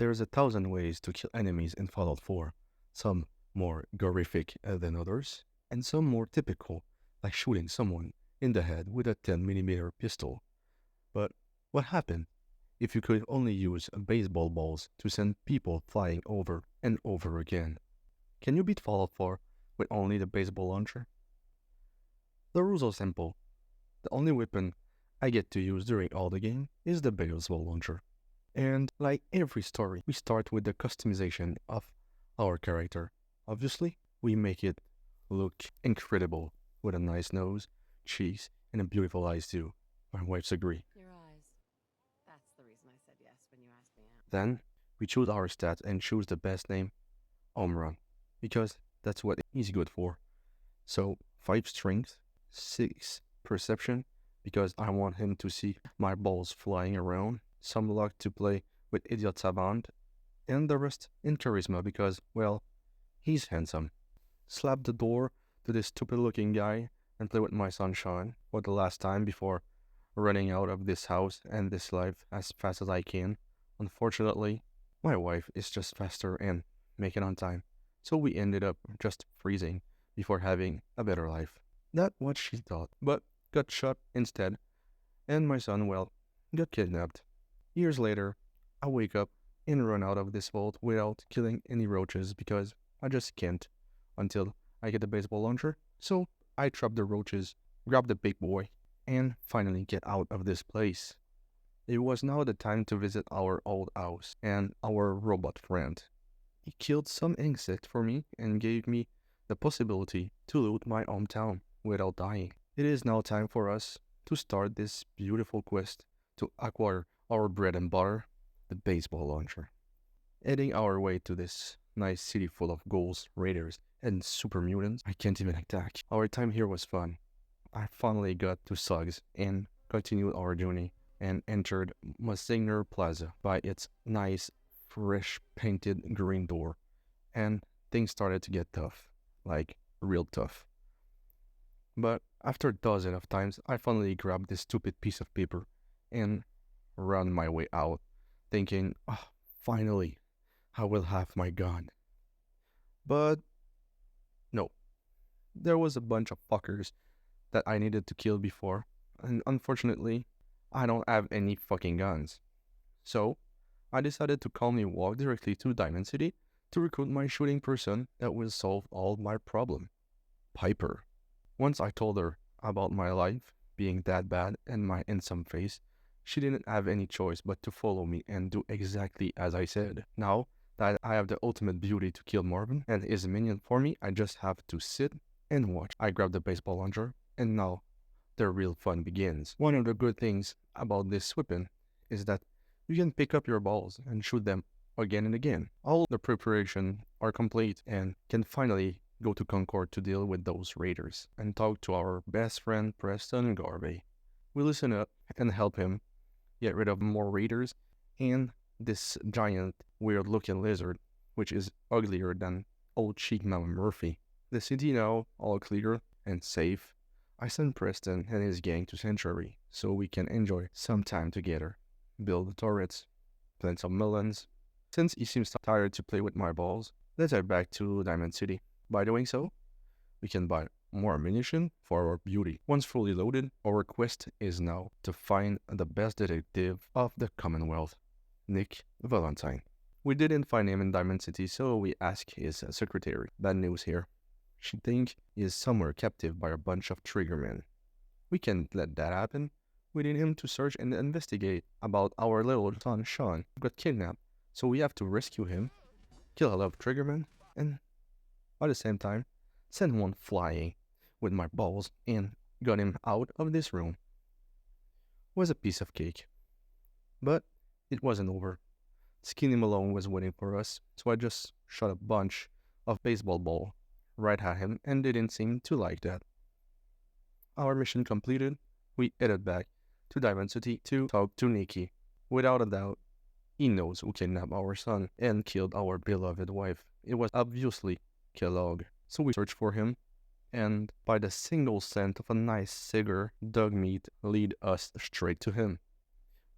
There's 1,000 ways to kill enemies in Fallout 4, some more gorrific than others, and some more typical, like shooting someone in the head with a 10 mm pistol. But what happened if you could only use baseball balls to send people flying over and over again? Can you beat Fallout 4 with only the baseball launcher? The rules are simple. The only weapon I get to use during all the game is the baseball launcher. And like every story, we start with the customization of our character. Obviously, we make it look incredible with a nice nose, cheeks, and a beautiful eyes too. My wife's agree. Your eyes. That's the reason I said yes when you asked me out. Then we choose our stats and choose the best name, home run, because that's what he's good for. So 5 strength, 6 perception, because I want him to see my balls flying around, some luck to play with Idiot Savant, and the rest in charisma because, well, he's handsome. Slap the door to this stupid looking guy and play with my sunshine for the last time before running out of this house and this life as fast as I can. Unfortunately, my wife is just faster and make it on time, so we ended up just freezing before having a better life. Not what she thought, but got shot instead, and my son, well, got kidnapped. Years later, I wake up and run out of this vault without killing any roaches because I just can't until I get the baseball launcher. So I trap the roaches, grab the big boy, and finally get out of this place. It was now the time to visit our old house and our robot friend. He killed some insect for me and gave me the possibility to loot my hometown without dying. It is now time for us to start this beautiful quest to acquire our bread and butter, the baseball launcher. Heading our way to this nice city full of ghouls, raiders, and super mutants I can't even attack. Our time here was fun. I finally got to Suggs and continued our journey and entered Musigner Plaza by its nice, fresh painted green door. And things started to get tough, like real tough. But after dozens of times, I finally grabbed this stupid piece of paper and ran my way out, thinking, oh, finally, I will have my gun. But no, there was a bunch of fuckers that I needed to kill before, and unfortunately, I don't have any fucking guns. So, I decided to calmly walk directly to Diamond City to recruit my shooting person that will solve all my problem, Piper. Once I told her about my life being that bad and my handsome face, she didn't have any choice but to follow me and do exactly as I said. Now that I have the ultimate beauty to kill Marvin and his minion for me, I just have to sit and watch. I grab the baseball launcher, and now the real fun begins. One of the good things about this weapon is that you can pick up your balls and shoot them again and again. All the preparation are complete and can finally go to Concord to deal with those raiders and talk to our best friend Preston Garvey. We listen up and help him get rid of more raiders and this giant weird looking lizard, which is uglier than old Cheek Mama Murphy. The city now all clear and safe. I send Preston and his gang to Sanctuary so we can enjoy some time together, build turrets, plant some melons. Since he seems tired to play with my balls, let's head back to Diamond City. By doing so, we can buy more ammunition for our beauty. Once fully loaded, our quest is now to find the best detective of the Commonwealth, Nick Valentine. We didn't find him in Diamond City, so we asked his secretary. Bad news here. She thinks he is somewhere captive by a bunch of triggermen. We can't let that happen. We need him to search and investigate about our little son Sean who got kidnapped, so we have to rescue him, kill a lot of triggermen, and at the same time, send one flying with my balls and got him out of this room. It was a piece of cake. But it wasn't over. Skinny Malone was waiting for us, so I just shot a bunch of baseball ball right at him and didn't seem to like that. Our mission completed, we headed back to Diamond City to talk to Nikki. Without a doubt, he knows who kidnapped our son and killed our beloved wife. It was obviously Kellogg. So we searched for him, and by the single scent of a nice cigar, dog meat lead us straight to him.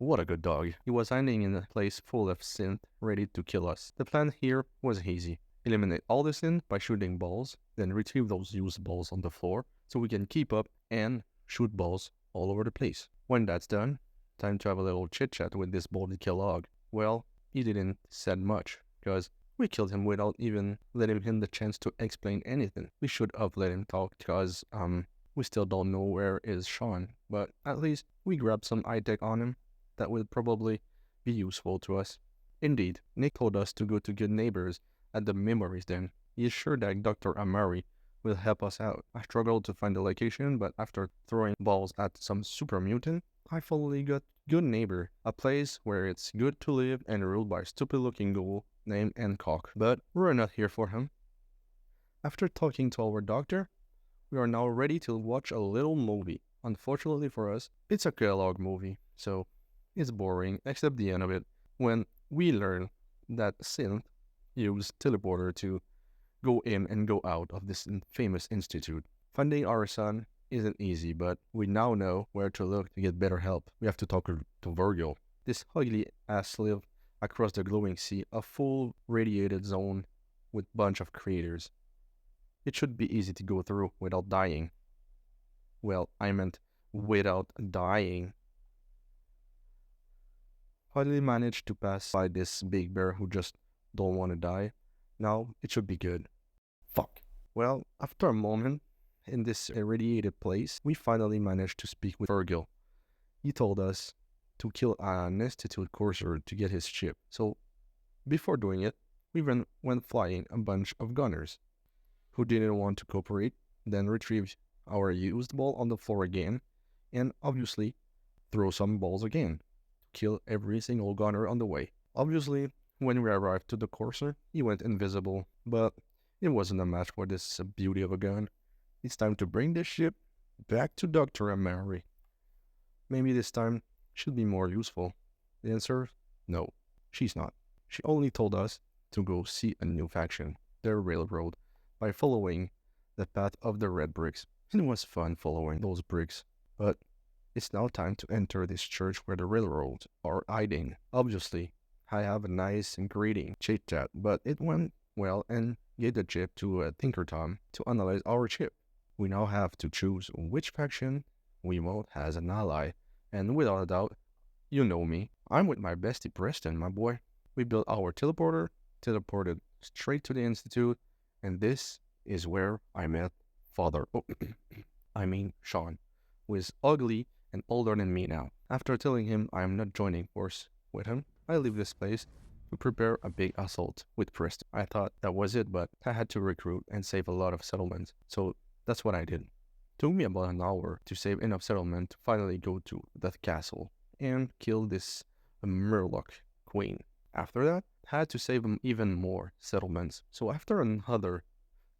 What a good dog. He was hiding in a place full of synth, ready to kill us. The plan here was easy. Eliminate all the synth by shooting balls, then retrieve those used balls on the floor so we can keep up and shoot balls all over the place. When that's done, time to have a little chit-chat with this bolded Kellogg. Well, he didn't said much, because we killed him without even letting him the chance to explain anything. We should have let him talk, because, we still don't know where is Sean, but at least we grabbed some high-tech on him that will probably be useful to us. Indeed, Nick told us to go to Good Neighbors at the Memories Den. He is sure that Dr. Amari will help us out. I struggled to find the location, but after throwing balls at some super mutant, I finally got Good Neighbor, a place where it's good to live and ruled by a stupid-looking ghoul named Hancock. But we're not here for him. After talking to our doctor, we are now ready to watch a little movie. Unfortunately for us, it's a Kellogg movie, so it's boring, except the end of it, when we learn that synth used teleporter to go in and go out of this famous institute. Finding our son isn't easy, but we now know where to look to get better help. We have to talk to Virgil. This ugly ass lived across the glowing sea, a full radiated zone with bunch of craters. It should be easy to go through without dying. Well, I meant without dying. Finally managed to pass by this big bear who just don't want to die. Now it should be good. Fuck. Well, after a moment in this irradiated place, we finally managed to speak with Virgil. He told us to kill an institute courser to get his chip. So before doing it, we went flying a bunch of gunners who didn't want to cooperate, then retrieved our used ball on the floor again, and obviously throw some balls again to kill every single gunner on the way. Obviously, when we arrived to the courser, he went invisible, but it wasn't a match for this beauty of a gun. It's time to bring this ship back to Dr. Amari. Maybe this time she'll be more useful. The answer? No, she's not. She only told us to go see a new faction, the railroad, by following the path of the red bricks. It was fun following those bricks, but it's now time to enter this church where the railroads are hiding. Obviously, I have a nice and greeting chit-chat, but it went well and gave the chip to Tinker Tom to analyze our chip. We now have to choose which faction we want as an ally, and without a doubt, you know me, I'm with my bestie Preston, my boy. We built our teleporter, teleported straight to the Institute, and this is where I met Father. I mean Sean, who is ugly and older than me now. After telling him I am not joining force with him, I leave this place to prepare a big assault with Preston. I thought that was it, but I had to recruit and save a lot of settlements, so that's what I did. It took me about an hour to save enough settlement to finally go to that castle and kill this Murloc queen. After that, I had to save even more settlements. So after another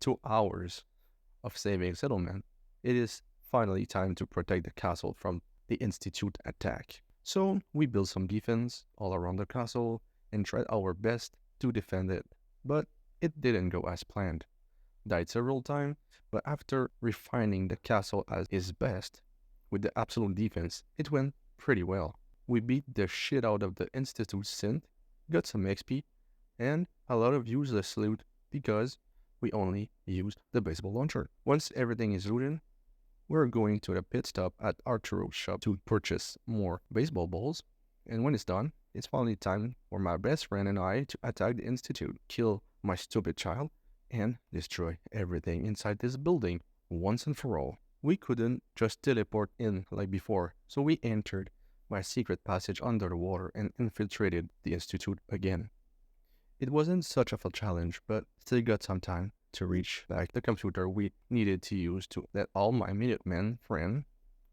2 hours of saving settlement, it is finally time to protect the castle from the Institute attack. So we built some defense all around the castle and tried our best to defend it, but it didn't go as planned. Died several times, but after refining the castle as his best with the absolute defense, it went pretty well. We beat the shit out of the Institute synth, got some XP, and a lot of useless loot because we only used the baseball launcher. Once everything is looted, we're going to the pit stop at Arturo's shop to purchase more baseball balls, and when it's done, it's finally time for my best friend and I to attack the Institute, kill my stupid child, and destroy everything inside this building once and for all. We couldn't just teleport in like before, so we entered by a secret passage under the water and infiltrated the Institute again. It wasn't such of a challenge, but still got some time to reach back the computer we needed to use to let all my Minutemen friends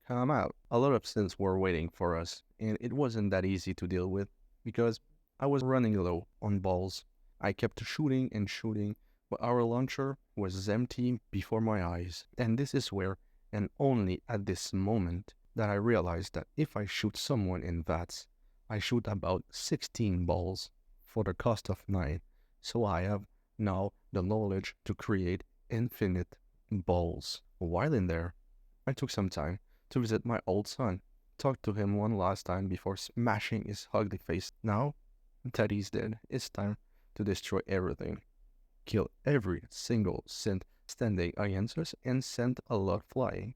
come out. A lot of synths were waiting for us, and it wasn't that easy to deal with because I was running low on balls. I kept shooting and shooting, but our launcher was empty before my eyes. And this is where, and only at this moment, that I realized that if I shoot someone in VATS, I shoot about 16 balls for the cost of 9. So I have now the knowledge to create infinite balls. While in there, I took some time to visit my old son, talked to him one last time before smashing his ugly face. Now that he's dead, it's time to destroy everything. Kill every single synth standing against us and send a lot flying.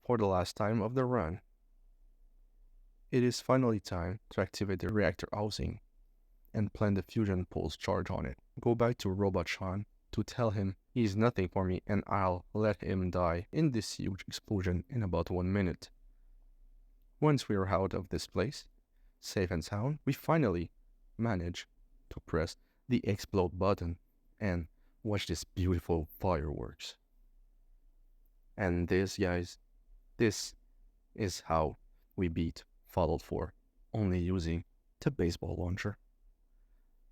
For the last time of the run. It is finally time to activate the reactor housing and plant the fusion pulse charge on it. Go back to Robot Sean to tell him he's nothing for me and I'll let him die in this huge explosion in about 1 minute. Once we are out of this place, safe and sound, we finally manage to press the explode button and watch this beautiful fireworks. And this, guys, this is how we beat Fallout 4, only using the baseball launcher.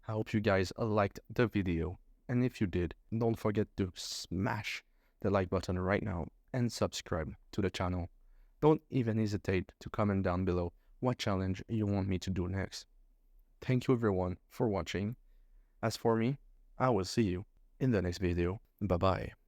I hope you guys liked the video, and if you did, don't forget to smash the like button right now and subscribe to the channel. Don't even hesitate to comment down below what challenge you want me to do next. Thank you everyone for watching. As for me, I will see you in the next video. Bye bye.